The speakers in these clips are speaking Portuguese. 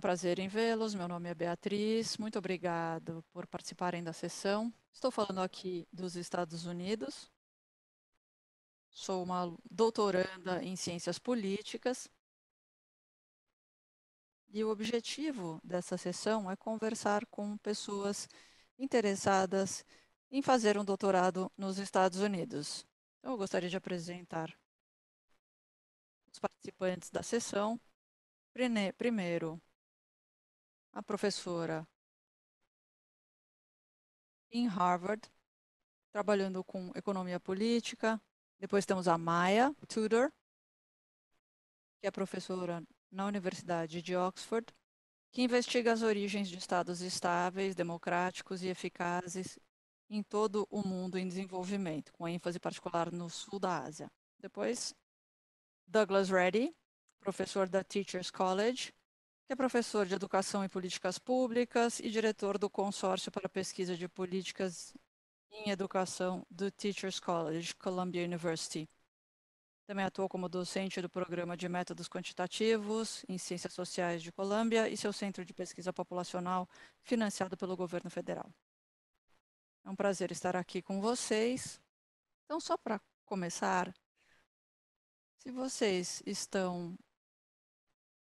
prazer em vê-los. Meu nome é Beatriz. Muito obrigado por participarem da sessão. Estou falando aqui dos Estados Unidos. Sou uma doutoranda em ciências políticas. E o objetivo dessa sessão é conversar com pessoas interessadas em fazer um doutorado nos Estados Unidos. Então, eu gostaria de apresentar os participantes da sessão. Primeiro, a professora em Harvard, trabalhando com economia política. Depois temos a Maya Tudor, que é professora na Universidade de Oxford, que investiga as origens de estados estáveis, democráticos e eficazes em todo o mundo em desenvolvimento, com ênfase particular no sul da Ásia. Depois, Douglas Reddy, professor da Teachers College, que é professor de Educação e Políticas Públicas e diretor do Consórcio para a Pesquisa de Políticas em Educação do Teachers College, Columbia University. Também atuou como docente do Programa de Métodos Quantitativos em Ciências Sociais de Colômbia e seu Centro de Pesquisa Populacional, financiado pelo governo federal. É um prazer estar aqui com vocês. Então, só para começar, se vocês estão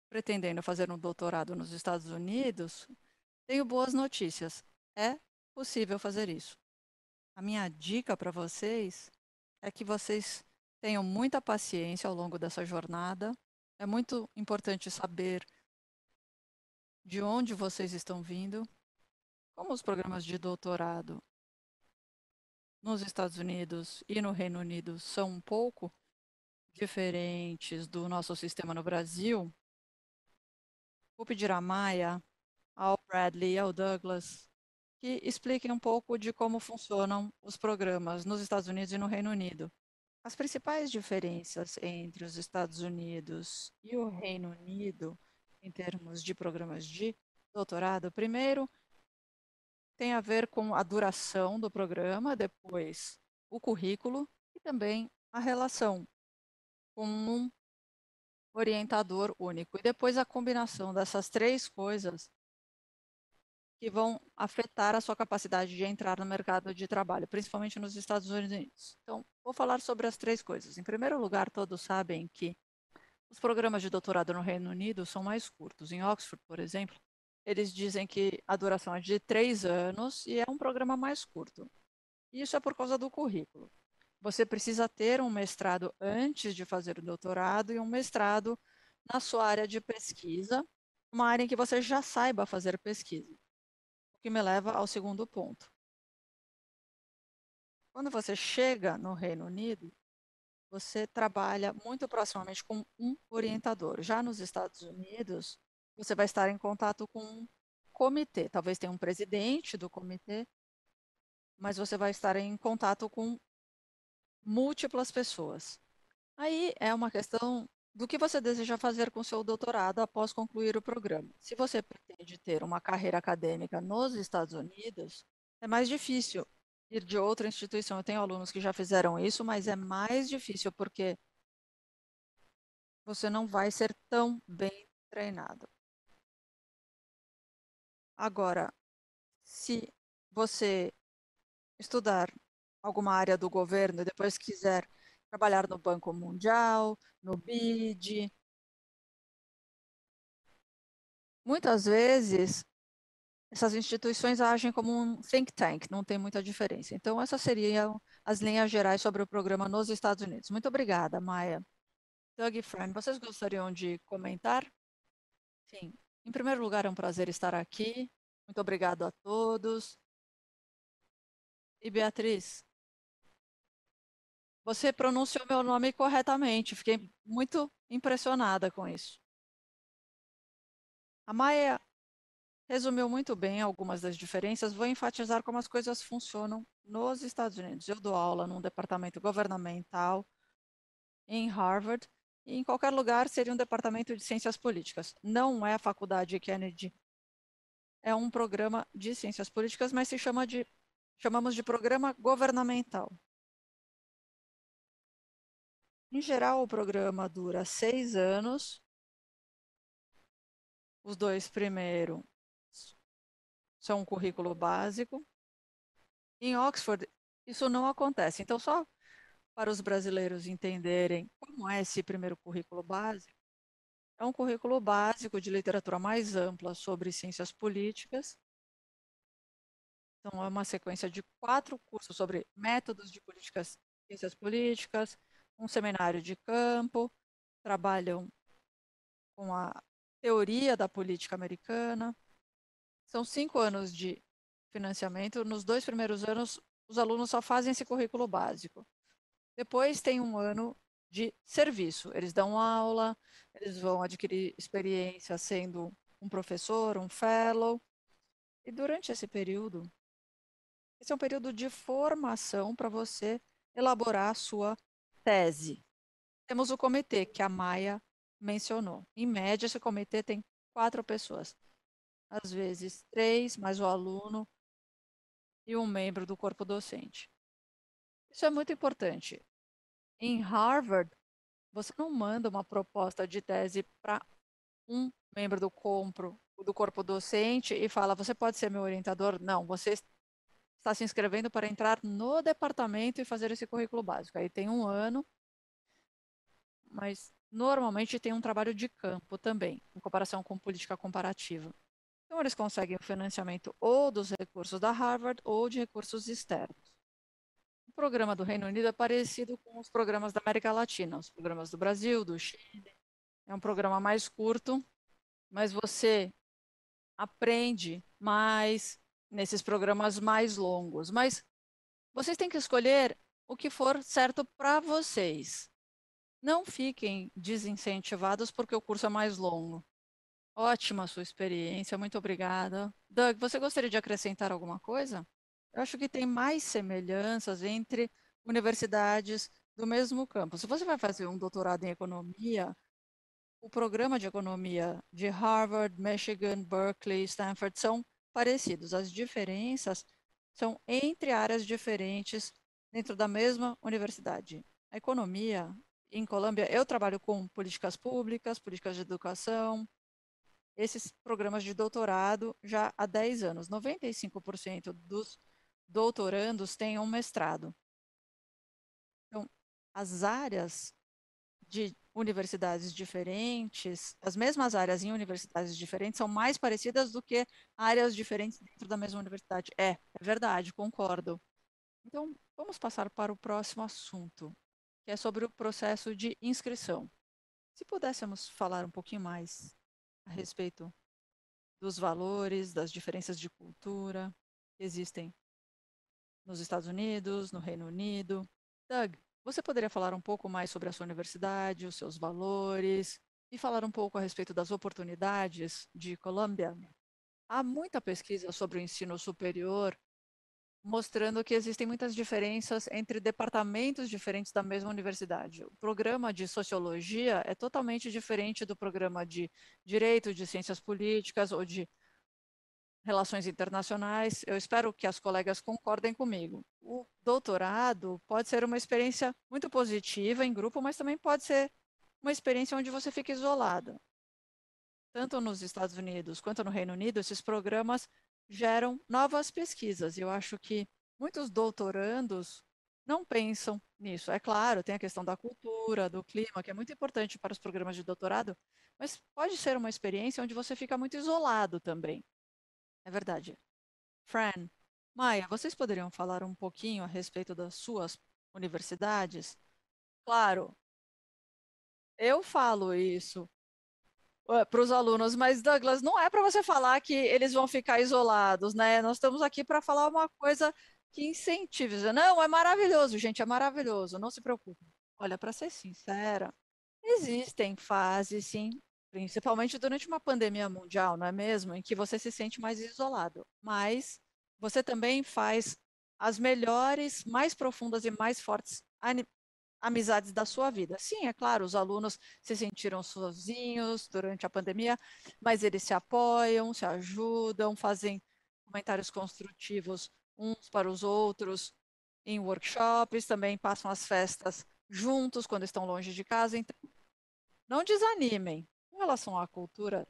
pretendendo fazer um doutorado nos Estados Unidos, tenho boas notícias. É possível fazer isso. A minha dica para vocês é que vocês tenham muita paciência ao longo dessa jornada. É muito importante saber de onde vocês estão vindo. Como os programas de doutorado nos Estados Unidos e no Reino Unido são um pouco diferentes do nosso sistema no Brasil, vou pedir à Maia, ao Bradley e ao Douglas que expliquem um pouco de como funcionam os programas nos Estados Unidos e no Reino Unido. As principais diferenças entre os Estados Unidos e o Reino Unido, em termos de programas de doutorado, primeiro tem a ver com a duração do programa, depois o currículo e também a relação com um orientador único. E depois a combinação dessas três coisas que vão afetar a sua capacidade de entrar no mercado de trabalho, principalmente nos Estados Unidos. Então, vou falar sobre as três coisas. Em primeiro lugar, todos sabem que os programas de doutorado no Reino Unido são mais curtos. Em Oxford, por exemplo, eles dizem que a duração é de 3 anos e é um programa mais curto. Isso é por causa do currículo. Você precisa ter um mestrado antes de fazer o doutorado e um mestrado na sua área de pesquisa, uma área em que você já saiba fazer pesquisa. O que me leva ao segundo ponto. Quando você chega no Reino Unido, você trabalha muito proximamente com um orientador. Já nos Estados Unidos, você vai estar em contato com um comitê. Talvez tenha um presidente do comitê, mas você vai estar em contato com múltiplas pessoas. Aí é uma questão do que você deseja fazer com seu doutorado após concluir o programa. Se você pretende ter uma carreira acadêmica nos Estados Unidos, é mais difícil ir de outra instituição. Eu tenho alunos que já fizeram isso, mas é mais difícil porque você não vai ser tão bem treinado. Agora, se você estudar alguma área do governo e depois quiser trabalhar no Banco Mundial, no BID, muitas vezes essas instituições agem como um think tank, não tem muita diferença. Então, essas seriam as linhas gerais sobre o programa nos Estados Unidos. Muito obrigada, Maia. Doug e Fran, vocês gostariam de comentar? Sim. Em primeiro lugar, é um prazer estar aqui. Muito obrigado a todos. E Beatriz, você pronunciou meu nome corretamente. Fiquei muito impressionada com isso. A Maia resumiu muito bem algumas das diferenças. Vou enfatizar como as coisas funcionam nos Estados Unidos. Eu dou aula num departamento governamental em Harvard e em qualquer lugar seria um departamento de ciências políticas. Não é a faculdade Kennedy, é um programa de ciências políticas, mas chamamos de programa governamental. Em geral, o programa dura 6 anos Os dois primeiros são um currículo básico. Em Oxford, isso não acontece. Então, só para os brasileiros entenderem como é esse primeiro currículo básico, é um currículo básico de literatura mais ampla sobre ciências políticas. Então, é uma sequência de 4 cursos sobre métodos de políticas, ciências políticas, um seminário de campo, trabalham com a teoria da política americana. São 5 anos de financiamento. Nos 2 primeiros anos, os alunos só fazem esse currículo básico. Depois tem um ano de serviço. Eles dão aula, eles vão adquirir experiência sendo um professor, um fellow. E durante esse período, esse é um período de formação para você elaborar a sua tese. Temos o comitê, que a Maia mencionou. Em média, esse comitê tem 4 pessoas. Às vezes 3, mais o aluno e um membro do corpo docente. Isso é muito importante. Em Harvard, você não manda uma proposta de tese para um membro do corpo docente e fala, você pode ser meu orientador? Não, você está se inscrevendo para entrar no departamento e fazer esse currículo básico. Aí tem um ano, mas normalmente tem um trabalho de campo também, em comparação com política comparativa. Então, eles conseguem o financiamento ou dos recursos da Harvard ou de recursos externos. O programa do Reino Unido é parecido com os programas da América Latina, os programas do Brasil, do Chile. É um programa mais curto, mas você aprende mais nesses programas mais longos. Mas vocês têm que escolher o que for certo para vocês. Não fiquem desincentivados porque o curso é mais longo. Ótima a sua experiência, muito obrigada. Doug, você gostaria de acrescentar alguma coisa? Eu acho que tem mais semelhanças entre universidades do mesmo campo. Se você vai fazer um doutorado em economia, o programa de economia de Harvard, Michigan, Berkeley, Stanford são parecidos. As diferenças são entre áreas diferentes dentro da mesma universidade. A economia em Colômbia, eu trabalho com políticas públicas, políticas de educação, esses programas de doutorado já há 10 anos. 95% dos doutorandos têm um mestrado. Então, as áreas de universidades diferentes, as mesmas áreas em universidades diferentes são mais parecidas do que áreas diferentes dentro da mesma universidade. É verdade, concordo. Então, vamos passar para o próximo assunto, que é sobre o processo de inscrição. Se pudéssemos falar um pouquinho mais a respeito dos valores, das diferenças de cultura que existem nos Estados Unidos, no Reino Unido. Doug, você poderia falar um pouco mais sobre a sua universidade, os seus valores e falar um pouco a respeito das oportunidades de Colômbia? Há muita pesquisa sobre o ensino superior mostrando que existem muitas diferenças entre departamentos diferentes da mesma universidade. O programa de sociologia é totalmente diferente do programa de direito, de ciências políticas ou de relações internacionais. Eu espero que as colegas concordem comigo. O doutorado pode ser uma experiência muito positiva em grupo, mas também pode ser uma experiência onde você fica isolada. Tanto nos Estados Unidos quanto no Reino Unido, esses programas geram novas pesquisas. Eu acho que muitos doutorandos não pensam nisso. É claro, tem a questão da cultura, do clima, que é muito importante para os programas de doutorado, mas pode ser uma experiência onde você fica muito isolado também. É verdade. Fran, Maia, vocês poderiam falar um pouquinho a respeito das suas universidades? Claro, eu falo isso para os alunos, mas Douglas, não é para você falar que eles vão ficar isolados, né? Nós estamos aqui para falar uma coisa que incentive. Não, é maravilhoso, gente, é maravilhoso, não se preocupe. Olha, para ser sincera, existem fases, sim, principalmente durante uma pandemia mundial, não é mesmo? Em que você se sente mais isolado. Mas você também faz as melhores, mais profundas e mais fortes amizades da sua vida. Sim, é claro, os alunos se sentiram sozinhos durante a pandemia, mas eles se apoiam, se ajudam, fazem comentários construtivos uns para os outros em workshops, também passam as festas juntos quando estão longe de casa. Então, não desanimem. Com relação à cultura,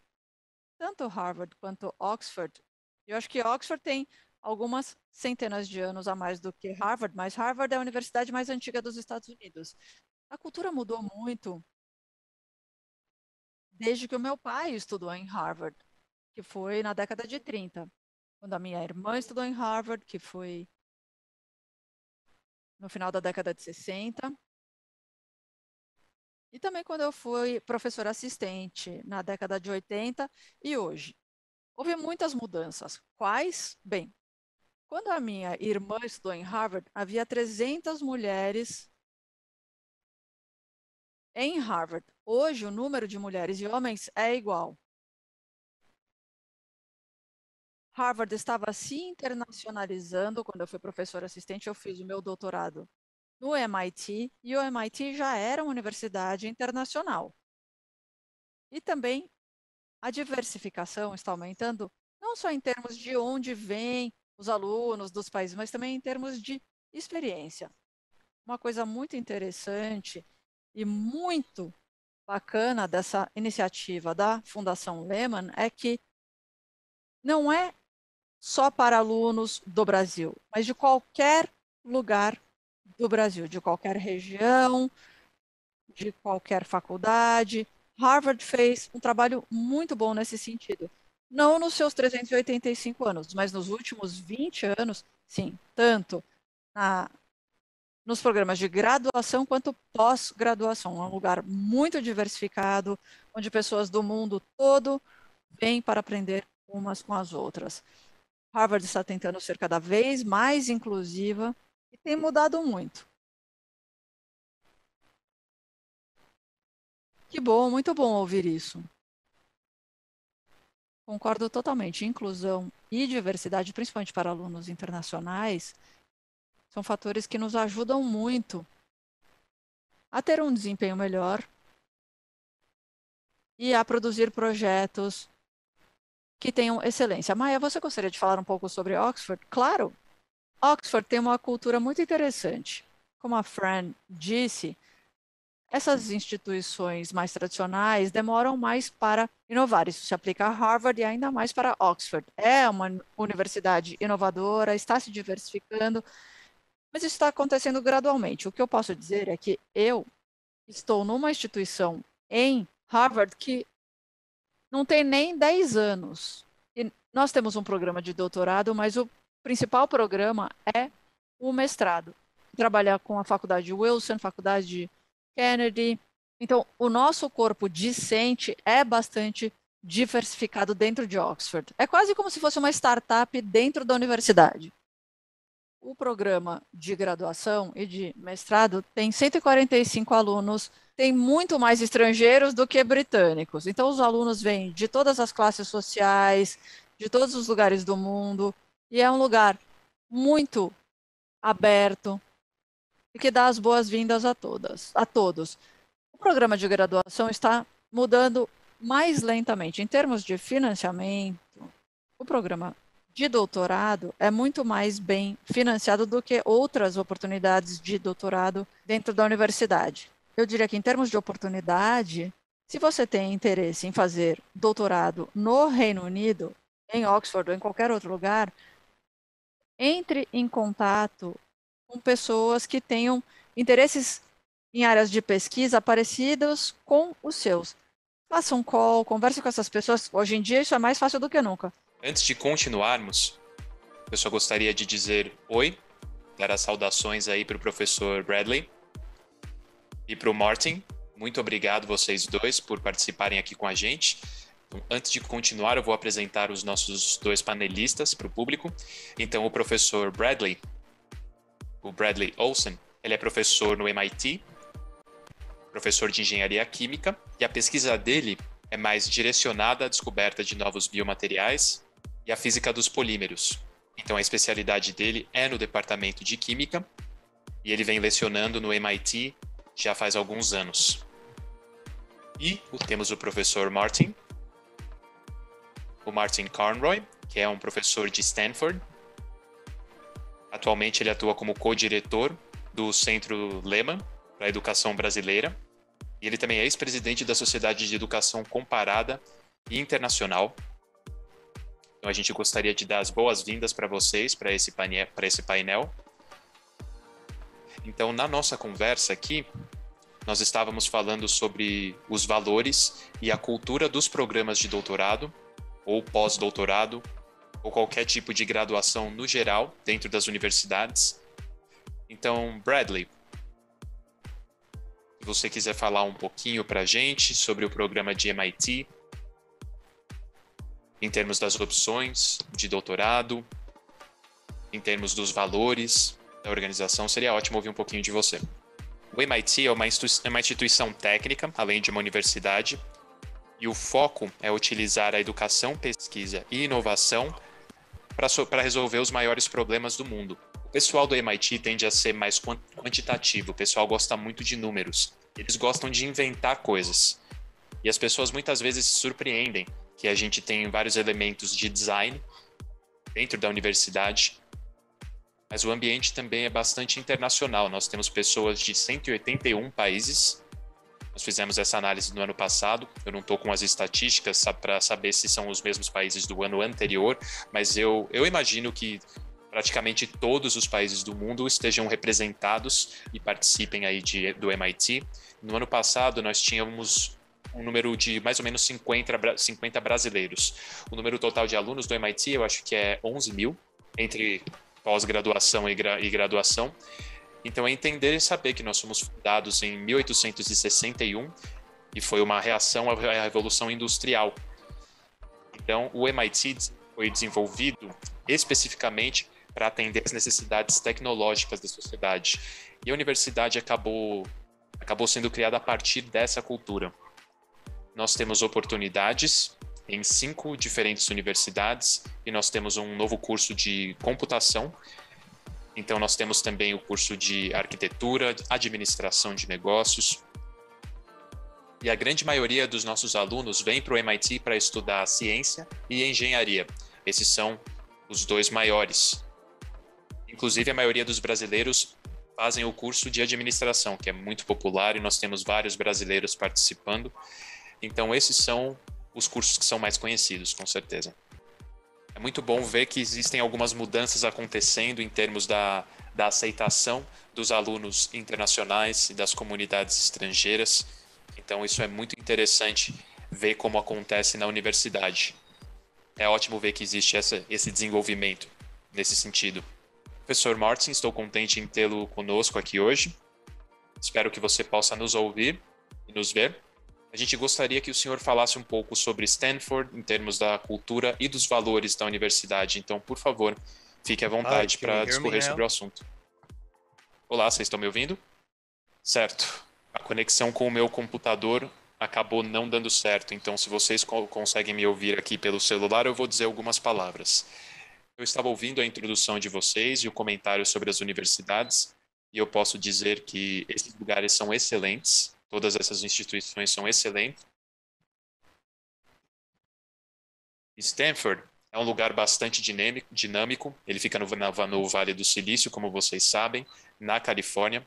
tanto Harvard quanto Oxford, eu acho que Oxford tem algumas centenas de anos a mais do que Harvard, mas Harvard é a universidade mais antiga dos Estados Unidos. A cultura mudou muito desde que o meu pai estudou em Harvard, que foi na década de 30, quando a minha irmã estudou em Harvard, que foi no final da década de 60, e também quando eu fui professora assistente na década de 80 e hoje. Houve muitas mudanças. Quais? Bem, quando a minha irmã estudou em Harvard, havia 300 mulheres em Harvard. Hoje, o número de mulheres e homens é igual. Harvard estava se internacionalizando. Quando eu fui professora assistente, eu fiz o meu doutorado no MIT, e o MIT já era uma universidade internacional. E também a diversificação está aumentando, não só em termos de onde vêm os alunos dos países, mas também em termos de experiência. Uma coisa muito interessante e muito bacana dessa iniciativa da Fundação Lehman é que não é só para alunos do Brasil, mas de qualquer lugar do Brasil, de qualquer região, de qualquer faculdade. Harvard fez um trabalho muito bom nesse sentido. Não nos seus 385 anos, mas nos últimos 20 anos, sim, tanto na, nos programas de graduação quanto pós-graduação. É um lugar muito diversificado, onde pessoas do mundo todo vêm para aprender umas com as outras. Harvard está tentando ser cada vez mais inclusiva e tem mudado muito. Que bom, muito bom ouvir isso. Concordo totalmente. Inclusão e diversidade, principalmente para alunos internacionais, são fatores que nos ajudam muito a ter um desempenho melhor e a produzir projetos que tenham excelência. Maia, você gostaria de falar um pouco sobre Oxford? Claro, Oxford tem uma cultura muito interessante. Como a Fran disse, essas instituições mais tradicionais demoram mais para inovar. Isso se aplica a Harvard e ainda mais para Oxford. É uma universidade inovadora, está se diversificando, mas isso está acontecendo gradualmente. O que eu posso dizer é que eu estou numa instituição em Harvard que não tem nem 10 anos. E nós temos um programa de doutorado, mas o principal programa é o mestrado. Trabalhar com a faculdade Wilson, faculdade Kennedy. Então, o nosso corpo discente é bastante diversificado dentro de Oxford. É quase como se fosse uma startup dentro da universidade. O programa de graduação e de mestrado tem 145 alunos, tem muito mais estrangeiros do que britânicos. Então, os alunos vêm de todas as classes sociais, de todos os lugares do mundo, e é um lugar muito aberto e que dá as boas-vindas a todos. O programa de graduação está mudando mais lentamente. Em termos de financiamento, o programa de doutorado é muito mais bem financiado do que outras oportunidades de doutorado dentro da universidade. Eu diria que, em termos de oportunidade, se você tem interesse em fazer doutorado no Reino Unido, em Oxford ou em qualquer outro lugar, entre em contato com pessoas que tenham interesses em áreas de pesquisa parecidos com os seus. Faça um call, converse com essas pessoas. Hoje em dia isso é mais fácil do que nunca. Antes de continuarmos, eu só gostaria de dizer oi, dar as saudações aí para o professor Bradley e para o Martin. Muito obrigado vocês dois por participarem aqui com a gente. Então, antes de continuar, eu vou apresentar os nossos dois panelistas para o público. Então, o professor Bradley, o Bradley Olsen, ele é professor no MIT, professor de engenharia química, e a pesquisa dele é mais direcionada à descoberta de novos biomateriais e à física dos polímeros. Então, a especialidade dele é no departamento de química, e ele vem lecionando no MIT já faz alguns anos. E temos o professor Martin, o Martin Carnroy, que é um professor de Stanford. Atualmente ele atua como co-diretor do Centro Lehman para a Educação Brasileira. E ele também é ex-presidente da Sociedade de Educação Comparada e internacional. Então, a gente gostaria de dar as boas-vindas para vocês, para esse painel. Então, na nossa conversa aqui, nós estávamos falando sobre os valores e a cultura dos programas de doutorado ou pós-doutorado ou qualquer tipo de graduação no geral dentro das universidades. Então, Bradley, se você quiser falar um pouquinho para a gente sobre o programa de MIT, em termos das opções de doutorado, em termos dos valores da organização, seria ótimo ouvir um pouquinho de você. O MIT é uma instituição técnica, além de uma universidade, e o foco é utilizar a educação, pesquisa e inovação para resolver os maiores problemas do mundo. O pessoal do MIT tende a ser mais quantitativo, o pessoal gosta muito de números, eles gostam de inventar coisas. E as pessoas muitas vezes se surpreendem que a gente tem vários elementos de design dentro da universidade, mas o ambiente também é bastante internacional. Nós temos pessoas de 181 países. Nós fizemos essa análise no ano passado. Eu não estou com as estatísticas para saber se são os mesmos países do ano anterior, mas eu imagino que praticamente todos os países do mundo estejam representados e participem aí do MIT. No ano passado, nós tínhamos um número de mais ou menos 50 brasileiros. O número total de alunos do MIT, eu acho que é 11 mil, entre pós-graduação e graduação. Então, é entender e saber que nós somos fundados em 1861 e foi uma reação à Revolução Industrial. Então, o MIT foi desenvolvido especificamente para atender as necessidades tecnológicas da sociedade. E a universidade acabou sendo criada a partir dessa cultura. Nós temos oportunidades em 5 diferentes universidades e nós temos um novo curso de computação. Então, nós temos também o curso de arquitetura, administração de negócios. E a grande maioria dos nossos alunos vem para o MIT para estudar ciência e engenharia. Esses são os 2 maiores. Inclusive, a maioria dos brasileiros fazem o curso de administração, que é muito popular e nós temos vários brasileiros participando. Então, esses são os cursos que são mais conhecidos, com certeza. É muito bom ver que existem algumas mudanças acontecendo em termos da aceitação dos alunos internacionais e das comunidades estrangeiras. Então, isso é muito interessante ver como acontece na universidade. É ótimo ver que existe esse desenvolvimento nesse sentido. Professor Martin, estou contente em tê-lo conosco aqui hoje. Espero que você possa nos ouvir e nos ver. A gente gostaria que o senhor falasse um pouco sobre Stanford, em termos da cultura e dos valores da universidade. Então, por favor, fique à vontade para discorrer sobre o assunto. Olá, vocês estão me ouvindo? Certo. A conexão com o meu computador acabou não dando certo. Então, se vocês conseguem me ouvir aqui pelo celular, eu vou dizer algumas palavras. Eu estava ouvindo a introdução de vocês e o comentário sobre as universidades, e eu posso dizer que esses lugares são excelentes. Todas essas instituições são excelentes. Stanford é um lugar bastante dinâmico. Ele fica no Vale do Silício, como vocês sabem, na Califórnia.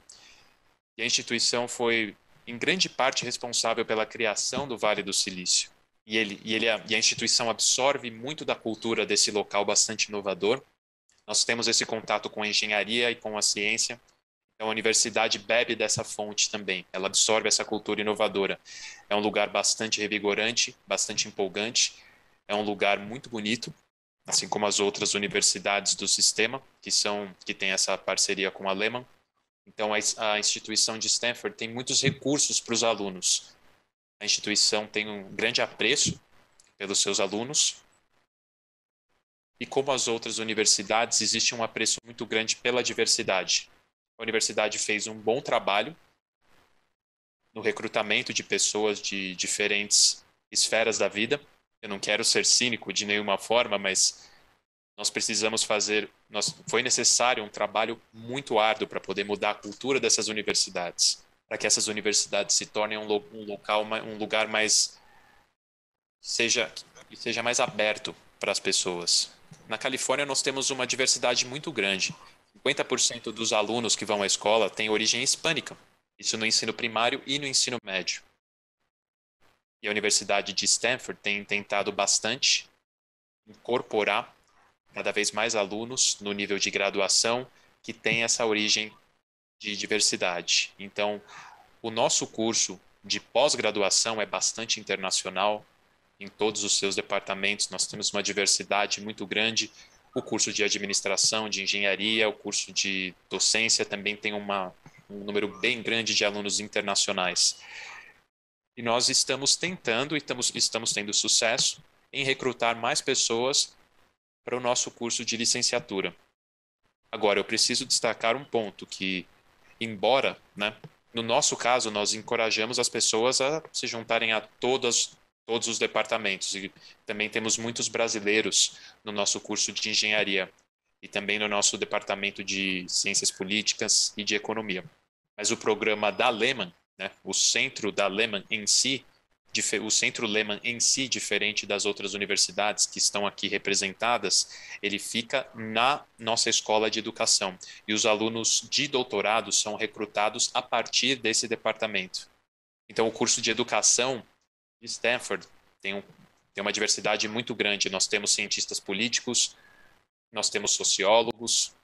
E a instituição foi, em grande parte, responsável pela criação do Vale do Silício. E a instituição absorve muito da cultura desse local bastante inovador. Nós temos esse contato com a engenharia e com a ciência. Então, a universidade bebe dessa fonte também. Ela absorve essa cultura inovadora. É um lugar bastante revigorante, bastante empolgante. É um lugar muito bonito, assim como as outras universidades do sistema, que tem essa parceria com a Lehman. Então, a instituição de Stanford tem muitos recursos para os alunos. A instituição tem um grande apreço pelos seus alunos. E como as outras universidades, existe um apreço muito grande pela diversidade. A universidade fez um bom trabalho no recrutamento de pessoas de diferentes esferas da vida. Eu não quero ser cínico de nenhuma forma, mas nós precisamos foi necessário um trabalho muito árduo para poder mudar a cultura dessas universidades, para que essas universidades se tornem um lugar mais seja mais aberto para as pessoas. Na Califórnia nós temos uma diversidade muito grande. 50% dos alunos que vão à escola têm origem hispânica, isso no ensino primário e no ensino médio. e a Universidade de Stanford tem tentado bastante incorporar cada vez mais alunos no nível de graduação que tem essa origem de diversidade. Então, o nosso curso de pós-graduação é bastante internacional em todos os seus departamentos. Nós temos uma diversidade muito grande. O curso de administração, de engenharia, o curso de docência também tem um número bem grande de alunos internacionais. E nós estamos tentando e estamos tendo sucesso em recrutar mais pessoas para o nosso curso de licenciatura. Agora, eu preciso destacar um ponto que, embora, né, no nosso caso, nós encorajamos as pessoas a se juntarem a todos os departamentos. E também temos muitos brasileiros no nosso curso de engenharia e também no nosso departamento de ciências políticas e de economia. Mas o programa da Lehman, né, o centro da Lehman em si, o Centro Lehman em si, diferente das outras universidades que estão aqui representadas, ele fica na nossa escola de educação. E os alunos de doutorado são recrutados a partir desse departamento. Então, o curso de educação de Stanford tem uma diversidade muito grande. Nós temos cientistas políticos, nós temos sociólogos,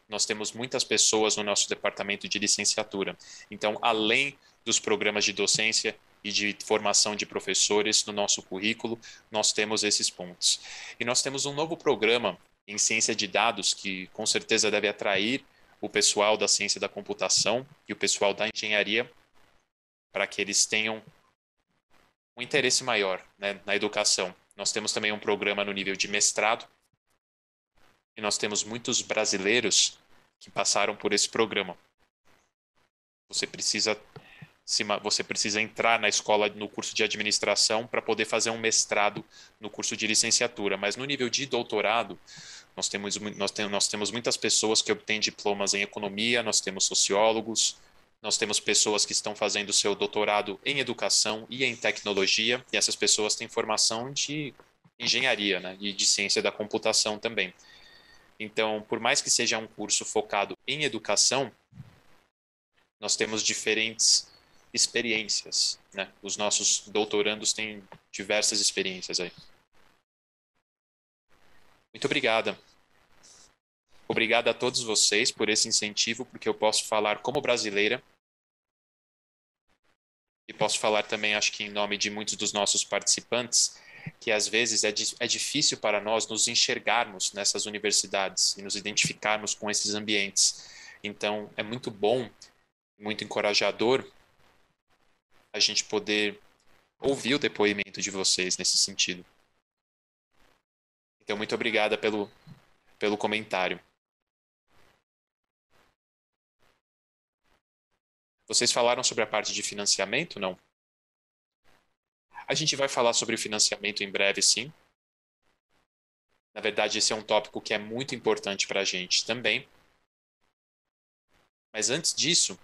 nós temos muitas pessoas no nosso departamento de licenciatura. Então, além dos programas de docência e de formação de professores no nosso currículo, nós temos esses pontos. E nós temos um novo programa em ciência de dados que com certeza deve atrair o pessoal da ciência da computação e o pessoal da engenharia para que eles tenham um interesse maior, né, na educação. Nós temos também um programa no nível de mestrado e nós temos muitos brasileiros que passaram por esse programa. Você precisa entrar na escola, no curso de administração, para poder fazer um mestrado no curso de licenciatura. Mas no nível de doutorado, nós temos muitas pessoas que obtêm diplomas em economia, nós temos sociólogos, nós temos pessoas que estão fazendo seu doutorado em educação e em tecnologia, e essas pessoas têm formação de engenharia, né, e de ciência da computação também. Então, por mais que seja um curso focado em educação, nós temos diferentes experiências, né? Os nossos doutorandos têm diversas experiências aí. Muito obrigada. Obrigado a todos vocês por esse incentivo, porque eu posso falar como brasileira e posso falar também, acho que em nome de muitos dos nossos participantes, que às vezes é difícil para nós nos enxergarmos nessas universidades e nos identificarmos com esses ambientes. Então, é muito bom, muito encorajador a gente poder ouvir o depoimento de vocês nesse sentido. Então, muito obrigada pelo comentário. Vocês falaram sobre a parte de financiamento, não? A gente vai falar sobre financiamento em breve, sim. Na verdade, esse é um tópico que é muito importante para a gente também. Mas antes disso,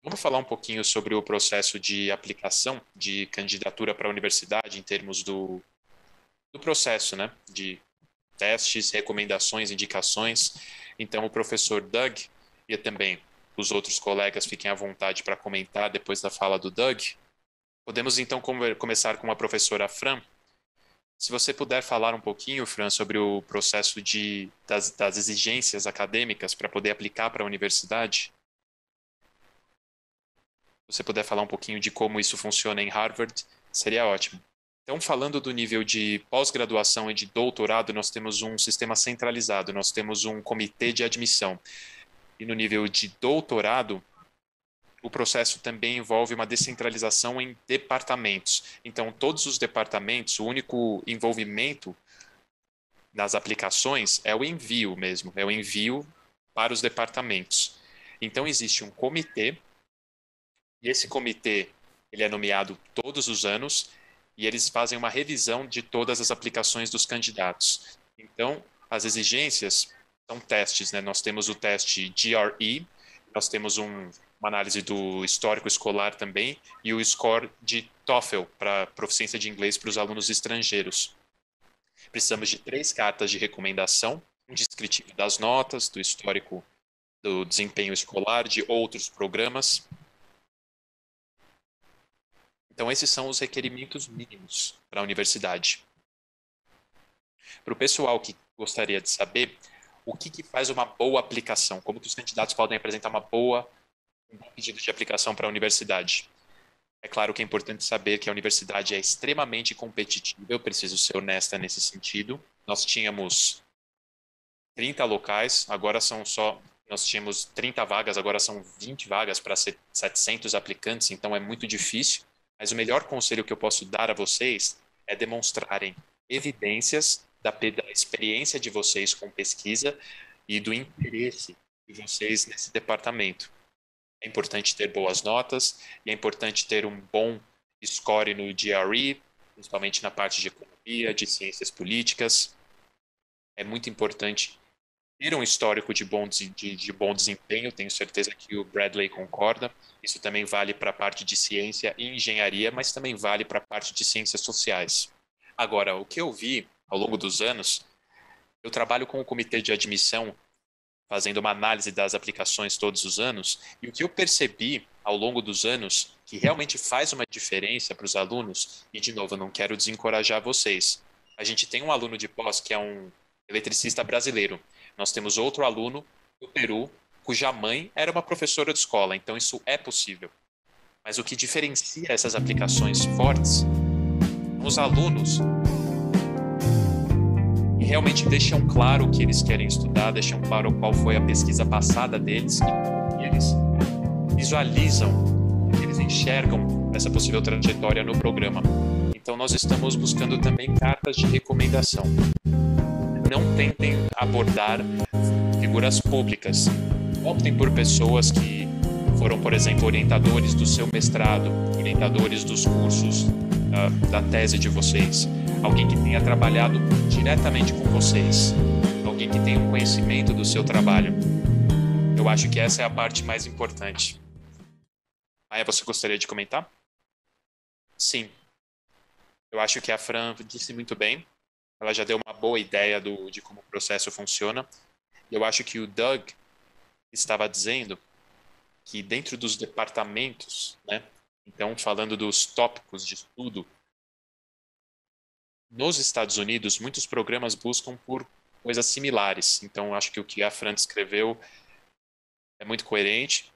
vamos falar um pouquinho sobre o processo de aplicação de candidatura para a universidade em termos do processo, né? De testes, recomendações, indicações. Então, o professor Doug e também os outros colegas fiquem à vontade para comentar depois da fala do Doug. Podemos, então, começar com a professora Fran. Se você puder falar um pouquinho, Fran, sobre o processo das exigências acadêmicas para poder aplicar para a universidade. Se você puder falar um pouquinho de como isso funciona em Harvard, seria ótimo. Então, falando do nível de pós-graduação e de doutorado, nós temos um sistema centralizado, nós temos um comitê de admissão. E no nível de doutorado, o processo também envolve uma descentralização em departamentos. Então, todos os departamentos, o único envolvimento nas aplicações é o envio mesmo, é o envio para os departamentos. Então, existe um comitê, e esse comitê ele é nomeado todos os anos, e eles fazem uma revisão de todas as aplicações dos candidatos. Então, as exigências são testes, né? Nós temos o teste GRE, nós temos uma análise do histórico escolar também, e o score de TOEFL, para proficiência de inglês para os alunos estrangeiros. Precisamos de 3 cartas de recomendação, um descritivo das notas, do histórico do desempenho escolar, de outros programas. Então, esses são os requerimentos mínimos para a universidade. Para o pessoal que gostaria de saber o que faz uma boa aplicação, como que os candidatos podem apresentar um bom pedido de aplicação para a universidade. É claro que é importante saber que a universidade é extremamente competitiva, eu preciso ser honesta nesse sentido. Nós tínhamos 30 locais, nós tínhamos 30 vagas, agora são 20 vagas para 700 aplicantes, então é muito difícil. Mas o melhor conselho que eu posso dar a vocês é demonstrarem evidências da experiência de vocês com pesquisa e do interesse de vocês nesse departamento. É importante ter boas notas e é importante ter um bom score no GRE, principalmente na parte de economia, de ciências políticas. É muito importante ter um histórico de bom desempenho, tenho certeza que o Bradley concorda. Isso também vale para a parte de ciência e engenharia, mas também vale para a parte de ciências sociais. Agora, o que eu vi ao longo dos anos, eu trabalho com o comitê de admissão, fazendo uma análise das aplicações todos os anos, e o que eu percebi ao longo dos anos que realmente faz uma diferença para os alunos, e de novo, eu não quero desencorajar vocês. A gente tem um aluno de pós que é um eletricista brasileiro. Nós temos outro aluno do Peru, cuja mãe era uma professora de escola, então isso é possível. Mas o que diferencia essas aplicações fortes são os alunos que realmente deixam claro o que eles querem estudar, deixam claro qual foi a pesquisa passada deles e eles visualizam, eles enxergam essa possível trajetória no programa. Então nós estamos buscando também cartas de recomendação. Não tentem abordar figuras públicas. Optem por pessoas que foram, por exemplo, orientadores do seu mestrado, orientadores dos cursos da tese de vocês, alguém que tenha trabalhado diretamente com vocês, alguém que tenha um conhecimento do seu trabalho. Eu acho que essa é a parte mais importante. Maia, você gostaria de comentar? Sim. Eu acho que a Fran disse muito bem. Ela já deu uma boa ideia de como o processo funciona. Eu acho que o Doug estava dizendo que dentro dos departamentos, né? Então, falando dos tópicos de estudo, nos Estados Unidos, muitos programas buscam por coisas similares. Então, acho que o que a Fran escreveu é muito coerente.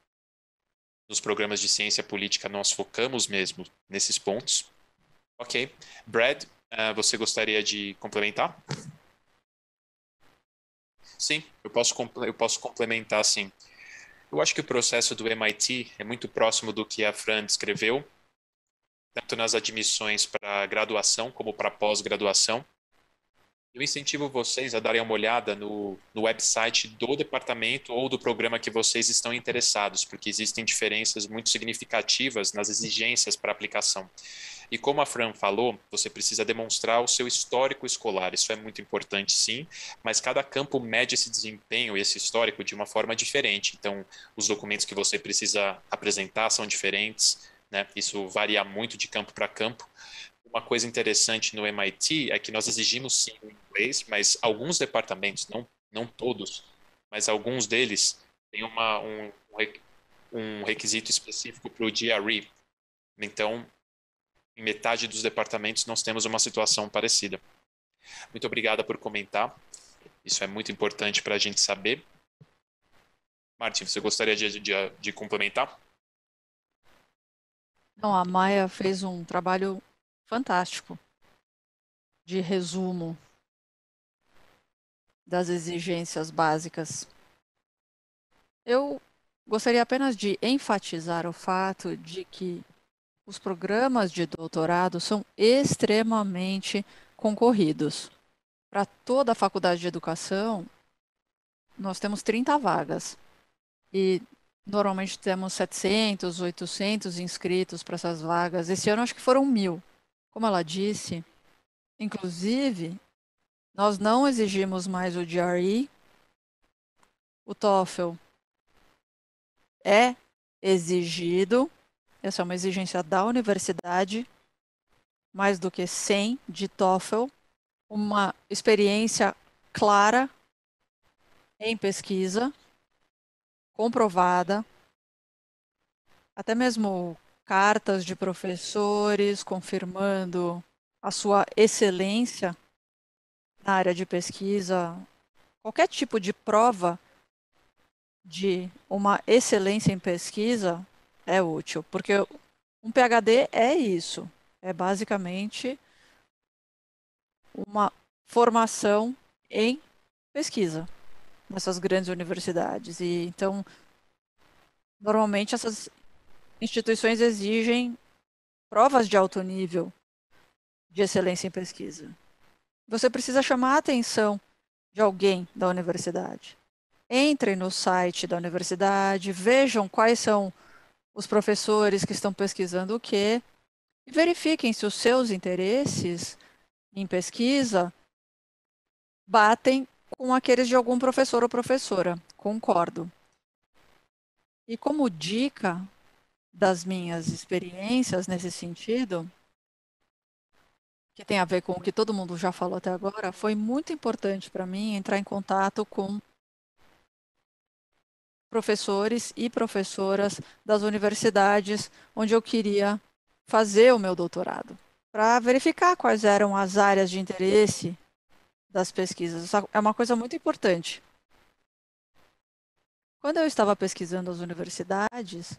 Nos programas de ciência política, nós focamos mesmo nesses pontos. Ok. Brad, você gostaria de complementar? Sim, eu posso complementar, sim. Eu acho que o processo do MIT é muito próximo do que a Fran descreveu, tanto nas admissões para graduação como para pós-graduação. Eu incentivo vocês a darem uma olhada no website do departamento ou do programa que vocês estão interessados, porque existem diferenças muito significativas nas exigências para aplicação. E como a Fran falou, você precisa demonstrar o seu histórico escolar. Isso é muito importante, sim, mas cada campo mede esse desempenho e esse histórico de uma forma diferente. Então, os documentos que você precisa apresentar são diferentes, né? Isso varia muito de campo para campo. Uma coisa interessante no MIT é que nós exigimos sim o inglês, mas alguns departamentos, não todos, mas alguns deles têm um requisito específico para o GRE. Então, em metade dos departamentos nós temos uma situação parecida. Muito obrigada por comentar. Isso é muito importante para a gente saber. Martin, você gostaria de complementar? Não, a Maia fez um trabalho fantástico de resumo das exigências básicas. Eu gostaria apenas de enfatizar o fato de que os programas de doutorado são extremamente concorridos. Para toda a faculdade de educação, nós temos 30 vagas. E normalmente temos 700, 800 inscritos para essas vagas. Esse ano acho que foram 1.000. Como ela disse, inclusive, nós não exigimos mais o GRE. O TOEFL é exigido. Essa é uma exigência da universidade, mais do que 100 de TOEFL, uma experiência clara em pesquisa, comprovada, até mesmo cartas de professores confirmando a sua excelência na área de pesquisa, qualquer tipo de prova de uma excelência em pesquisa é útil, porque um PhD é isso, é basicamente uma formação em pesquisa nessas grandes universidades. E então, normalmente essas instituições exigem provas de alto nível de excelência em pesquisa. Você precisa chamar a atenção de alguém da universidade. Entrem no site da universidade, vejam quais são os professores que estão pesquisando o quê, e verifiquem se os seus interesses em pesquisa batem com aqueles de algum professor ou professora. Concordo. E como dica das minhas experiências nesse sentido, que tem a ver com o que todo mundo já falou até agora, foi muito importante para mim entrar em contato com professores e professoras das universidades onde eu queria fazer o meu doutorado, para verificar quais eram as áreas de interesse das pesquisas. Isso é uma coisa muito importante. Quando eu estava pesquisando as universidades,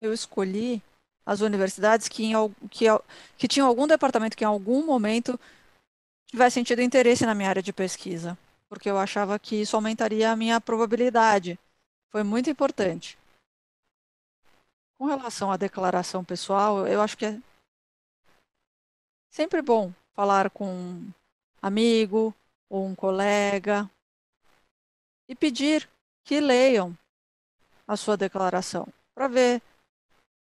eu escolhi as universidades que tinham algum departamento que em algum momento tivesse tido interesse na minha área de pesquisa, porque eu achava que isso aumentaria a minha probabilidade. Foi muito importante. Com relação à declaração pessoal, eu acho que é sempre bom falar com um amigo ou um colega e pedir que leiam a sua declaração para ver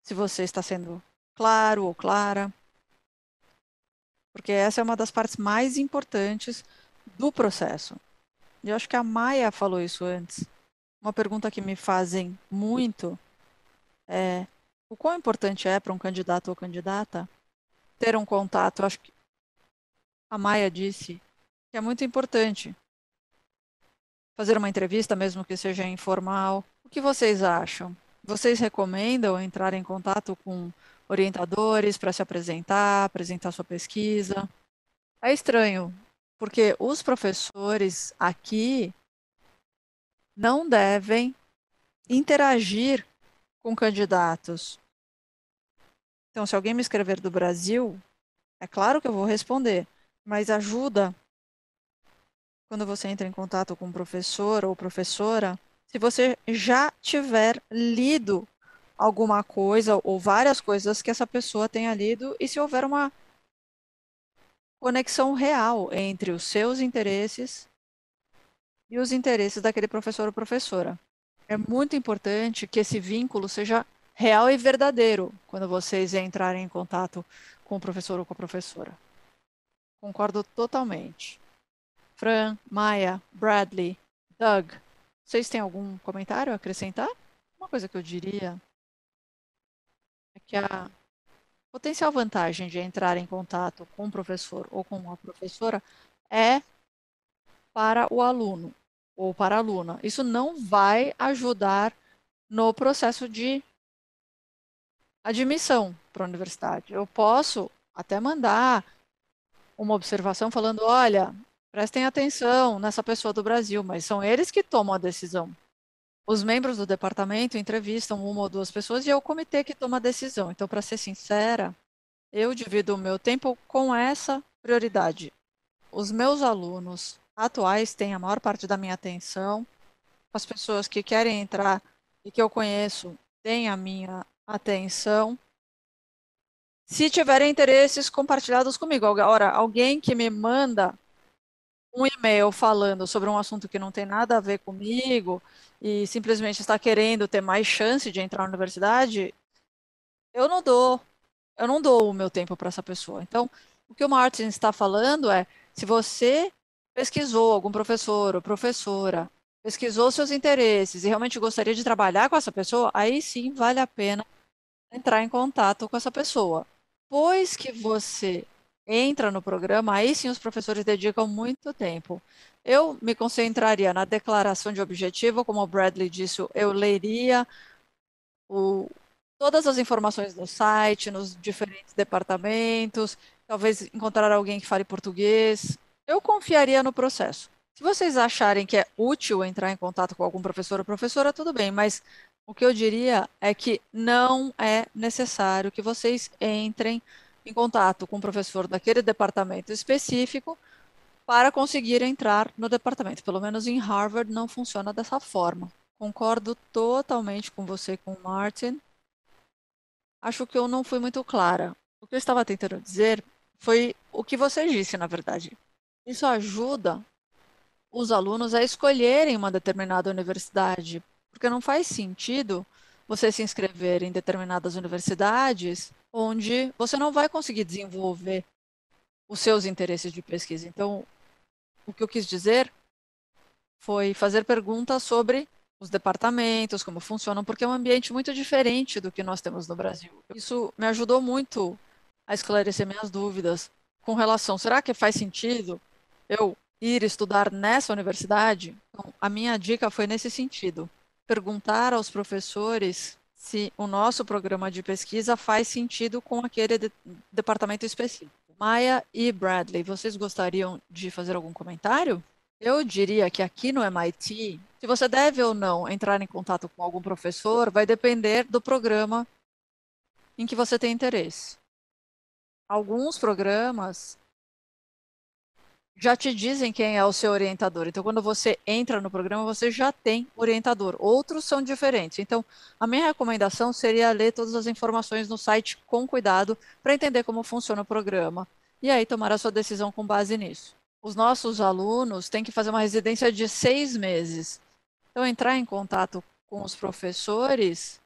se você está sendo claro ou clara, porque essa é uma das partes mais importantes do processo. E eu acho que a Maia falou isso antes. Uma pergunta que me fazem muito é o quão importante é para um candidato ou candidata ter um contato. Eu acho que a Maia disse que é muito importante fazer uma entrevista, mesmo que seja informal. O que vocês acham? Vocês recomendam entrar em contato com orientadores para se apresentar, apresentar sua pesquisa? É estranho, porque os professores aqui não devem interagir com candidatos. Então, se alguém me escrever do Brasil, é claro que eu vou responder, mas ajuda quando você entra em contato com um professor ou professora, se você já tiver lido alguma coisa ou várias coisas que essa pessoa tenha lido e se houver uma conexão real entre os seus interesses e os interesses daquele professor ou professora. É muito importante que esse vínculo seja real e verdadeiro quando vocês entrarem em contato com o professor ou com a professora. Concordo totalmente. Fran, Maia, Bradley, Doug, vocês têm algum comentário a acrescentar? Uma coisa que eu diria é que a potencial vantagem de entrar em contato com o professor ou com a professora é para o aluno ou para a aluna. Isso não vai ajudar no processo de admissão para a universidade. Eu posso até mandar uma observação falando: olha, prestem atenção nessa pessoa do Brasil, mas são eles que tomam a decisão. Os membros do departamento entrevistam uma ou duas pessoas e é o comitê que toma a decisão. Então, para ser sincera, eu divido o meu tempo com essa prioridade. Os meus alunos atuais têm a maior parte da minha atenção. As pessoas que querem entrar e que eu conheço têm a minha atenção. Se tiverem interesses compartilhados comigo. Agora, alguém que me manda um e-mail falando sobre um assunto que não tem nada a ver comigo e simplesmente está querendo ter mais chance de entrar na universidade, eu não dou, eu não dou o meu tempo para essa pessoa. Então, o que o Martin está falando é, se você pesquisou algum professor ou professora, pesquisou seus interesses e realmente gostaria de trabalhar com essa pessoa, aí sim vale a pena entrar em contato com essa pessoa. Depois que você entra no programa, aí sim os professores dedicam muito tempo. Eu me concentraria na declaração de objetivo, como o Bradley disse, eu leria o, todas as informações no site, nos diferentes departamentos, talvez encontrar alguém que fale português. Eu confiaria no processo. Se vocês acharem que é útil entrar em contato com algum professor ou professora, tudo bem, mas o que eu diria é que não é necessário que vocês entrem em contato com o professor daquele departamento específico para conseguir entrar no departamento. Pelo menos em Harvard não funciona dessa forma. Concordo totalmente com você, com o Martin. Acho que eu não fui muito clara. O que eu estava tentando dizer foi o que você disse, na verdade. Isso ajuda os alunos a escolherem uma determinada universidade, porque não faz sentido você se inscrever em determinadas universidades onde você não vai conseguir desenvolver os seus interesses de pesquisa. Então, o que eu quis dizer foi fazer perguntas sobre os departamentos, como funcionam, porque é um ambiente muito diferente do que nós temos no Brasil. Isso me ajudou muito a esclarecer minhas dúvidas com relação, será que faz sentido eu ir estudar nessa universidade? Então, a minha dica foi nesse sentido, perguntar aos professores se o nosso programa de pesquisa faz sentido com aquele departamento específico. Maia e Bradley, vocês gostariam de fazer algum comentário? Eu diria que aqui no MIT, se você deve ou não entrar em contato com algum professor, vai depender do programa em que você tem interesse. Alguns programas já te dizem quem é o seu orientador. Então, quando você entra no programa, você já tem orientador. Outros são diferentes. Então, a minha recomendação seria ler todas as informações no site com cuidado para entender como funciona o programa. E aí tomar a sua decisão com base nisso. Os nossos alunos têm que fazer uma residência de 6 meses. Então, entrar em contato com os professores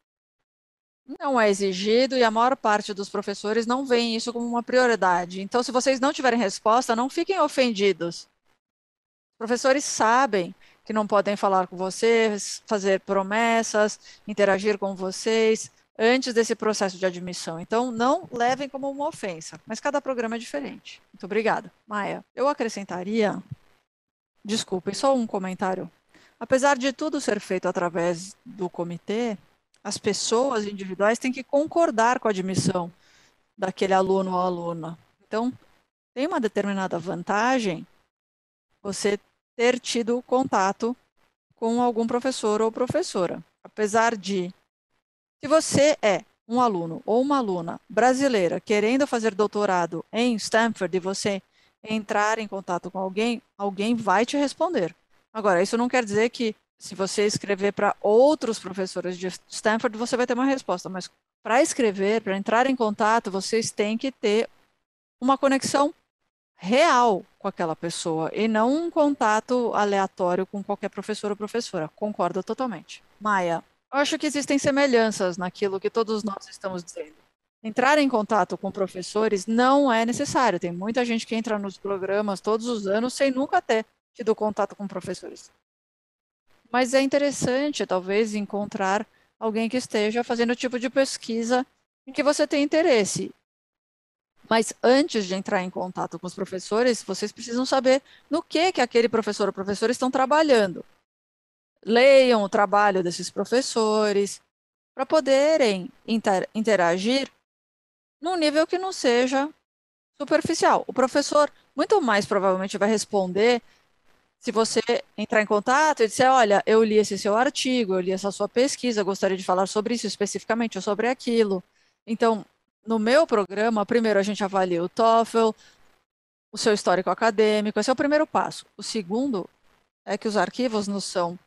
não é exigido e a maior parte dos professores não veem isso como uma prioridade. Então, se vocês não tiverem resposta, não fiquem ofendidos. Os professores sabem que não podem falar com vocês, fazer promessas, interagir com vocês antes desse processo de admissão. Então, não levem como uma ofensa, mas cada programa é diferente. Muito obrigada. Maia, eu acrescentaria, desculpe, só um comentário. Apesar de tudo ser feito através do comitê, as pessoas individuais têm que concordar com a admissão daquele aluno ou aluna. Então, tem uma determinada vantagem você ter tido contato com algum professor ou professora. Apesar de, se você é um aluno ou uma aluna brasileira querendo fazer doutorado em Stanford e você entrar em contato com alguém, alguém vai te responder. Agora, isso não quer dizer que se você escrever para outros professores de Stanford, você vai ter uma resposta, mas para escrever, para entrar em contato, vocês têm que ter uma conexão real com aquela pessoa e não um contato aleatório com qualquer professor ou professora. Concordo totalmente. Maia, eu acho que existem semelhanças naquilo que todos nós estamos dizendo. Entrar em contato com professores não é necessário. Tem muita gente que entra nos programas todos os anos sem nunca ter tido contato com professores. Mas é interessante, talvez, encontrar alguém que esteja fazendo o tipo de pesquisa em que você tem interesse. Mas antes de entrar em contato com os professores, vocês precisam saber no que aquele professor ou professora estão trabalhando. Leiam o trabalho desses professores para poderem interagir num nível que não seja superficial. O professor muito mais provavelmente vai responder se você entrar em contato e disser, olha, eu li esse seu artigo, eu li essa sua pesquisa, gostaria de falar sobre isso especificamente ou sobre aquilo. Então, no meu programa, primeiro a gente avalia o TOEFL, o seu histórico acadêmico, esse é o primeiro passo. O segundo é que os arquivos nos são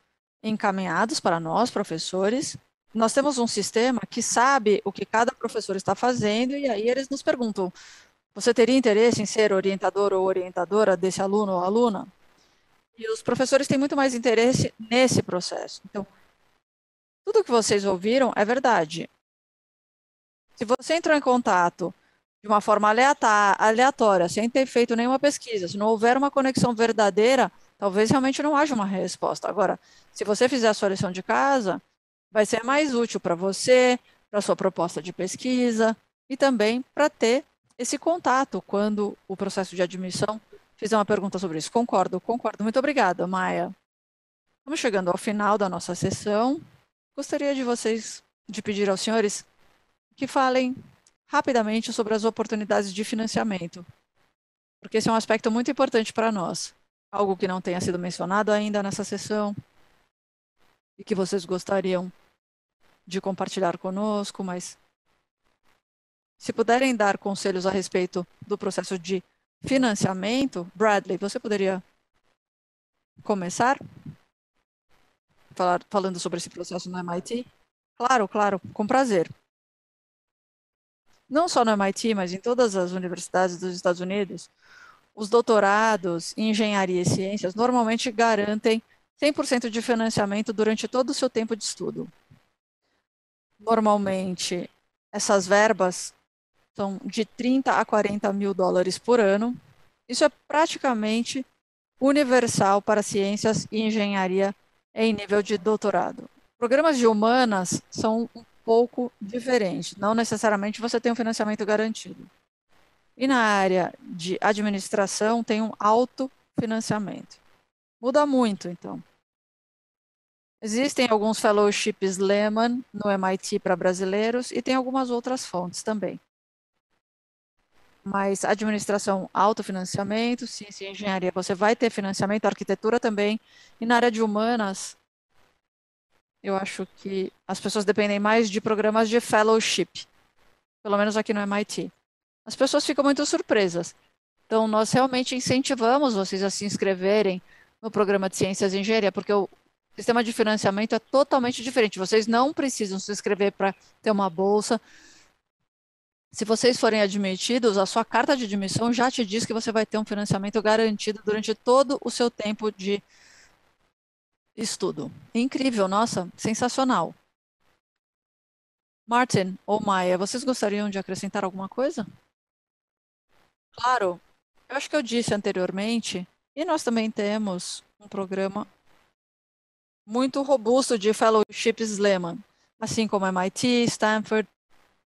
encaminhados para nós, professores. Nós temos um sistema que sabe o que cada professor está fazendo e aí eles nos perguntam, você teria interesse em ser orientador ou orientadora desse aluno ou aluna? E os professores têm muito mais interesse nesse processo. Então, tudo que vocês ouviram é verdade. Se você entrou em contato de uma forma aleatória, sem ter feito nenhuma pesquisa, se não houver uma conexão verdadeira, talvez realmente não haja uma resposta. Agora, se você fizer a sua lição de casa, vai ser mais útil para você, para a sua proposta de pesquisa e também para ter esse contato quando o processo de admissão fizer uma pergunta sobre isso. Concordo, concordo. Muito obrigada, Maia. Estamos chegando ao final da nossa sessão. Gostaria de pedir aos senhores que falem rapidamente sobre as oportunidades de financiamento, porque esse é um aspecto muito importante para nós. Algo que não tenha sido mencionado ainda nessa sessão e que vocês gostariam de compartilhar conosco, mas se puderem dar conselhos a respeito do processo de financiamento, Bradley, você poderia começar falando sobre esse processo no MIT? Claro, claro, com prazer. Não só no MIT, mas em todas as universidades dos Estados Unidos, os doutorados em engenharia e ciências normalmente garantem 100% de financiamento durante todo o seu tempo de estudo. Normalmente, essas verbas são de 30 a 40 mil dólares por ano. Isso é praticamente universal para ciências e engenharia em nível de doutorado. Programas de humanas são um pouco diferentes. Não necessariamente você tem um financiamento garantido. E na área de administração tem um autofinanciamento. Muda muito, então. Existem alguns fellowships Lehman no MIT para brasileiros e tem algumas outras fontes também. Mas administração, autofinanciamento, ciência e engenharia, você vai ter financiamento, arquitetura também. E na área de humanas, eu acho que as pessoas dependem mais de programas de fellowship, pelo menos aqui no MIT. As pessoas ficam muito surpresas. Então, nós realmente incentivamos vocês a se inscreverem no programa de ciências e engenharia, porque o sistema de financiamento é totalmente diferente. Vocês não precisam se inscrever para ter uma bolsa. Se vocês forem admitidos, a sua carta de admissão já te diz que você vai ter um financiamento garantido durante todo o seu tempo de estudo. Incrível, nossa, sensacional. Martin ou Maia, vocês gostariam de acrescentar alguma coisa? Claro, eu acho que eu disse anteriormente, e nós também temos um programa muito robusto de fellowships Lehman, assim como MIT, Stanford,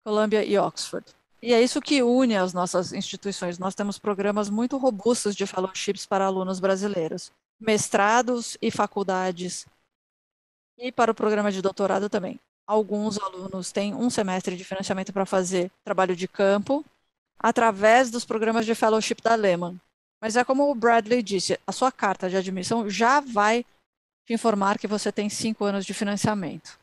Columbia e Oxford. E é isso que une as nossas instituições. Nós temos programas muito robustos de fellowships para alunos brasileiros, mestrados e faculdades, e para o programa de doutorado também. Alguns alunos têm um semestre de financiamento para fazer trabalho de campo, através dos programas de fellowship da Lehman. Mas é como o Bradley disse, a sua carta de admissão já vai te informar que você tem 5 anos de financiamento.